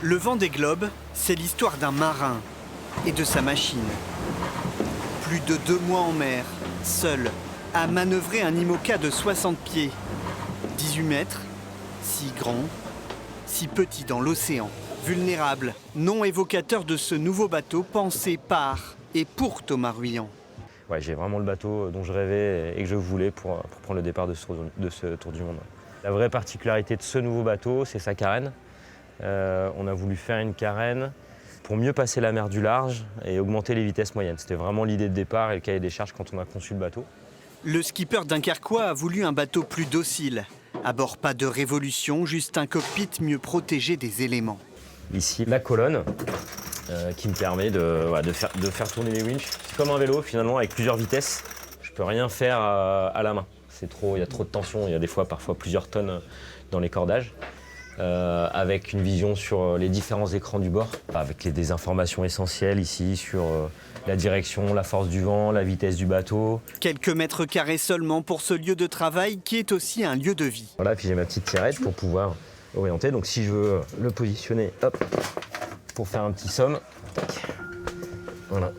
Le Vendée Globe, c'est l'histoire d'un marin et de sa machine. Plus de 2 mois en mer, seul, à manœuvrer un IMOCA de 60 pieds. 18 mètres, si grand, si petit dans l'océan. Vulnérable, nom évocateur de ce nouveau bateau pensé par et pour Thomas Ruyant. Ouais, j'ai vraiment le bateau dont je rêvais et que je voulais pour prendre le départ de ce tour du monde. La vraie particularité de ce nouveau bateau, c'est sa carène. On a voulu faire une carène pour mieux passer la mer du large et augmenter les vitesses moyennes. C'était vraiment l'idée de départ et le cahier des charges quand on a conçu le bateau. Le skipper dunkerquois a voulu un bateau plus docile. À bord, pas de révolution, juste un cockpit mieux protégé des éléments. Ici, la colonne qui me permet de faire tourner les winches. C'est comme un vélo finalement avec plusieurs vitesses. Je peux rien faire à la main. Il y a trop de tension, il y a des fois parfois plusieurs tonnes dans les cordages. Avec une vision sur les différents écrans du bord, avec des informations essentielles ici sur la direction, la force du vent, la vitesse du bateau. Quelques mètres carrés seulement pour ce lieu de travail qui est aussi un lieu de vie. Voilà, puis j'ai ma petite tirette pour pouvoir orienter. Donc si je veux le positionner, hop, pour faire un petit somme, tac, voilà.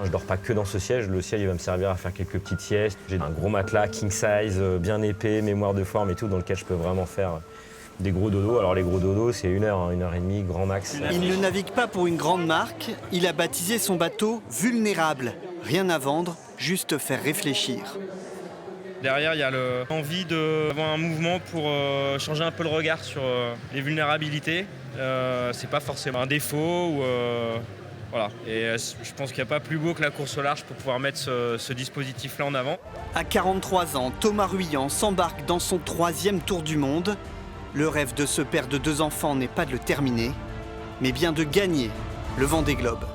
Je dors pas que dans ce siège, le siège il va me servir à faire quelques petites siestes. J'ai un gros matelas king size, bien épais, mémoire de forme et tout, dans lequel je peux vraiment faire des gros dodos. Alors les gros dodos, c'est 1 heure, 1 heure et demie, grand max. Il ne navigue pas pour une grande marque, il a baptisé son bateau Vulnérable. Rien à vendre, juste faire réfléchir. Derrière, il y a l'envie d'avoir un mouvement pour changer un peu le regard sur les vulnérabilités. C'est pas forcément un défaut ou... Voilà, et je pense qu'il n'y a pas plus beau que la course au large pour pouvoir mettre ce dispositif-là en avant. À 43 ans, Thomas Ruyant s'embarque dans son 3e tour du monde. Le rêve de ce père de 2 enfants n'est pas de le terminer, mais bien de gagner le Vendée Globe.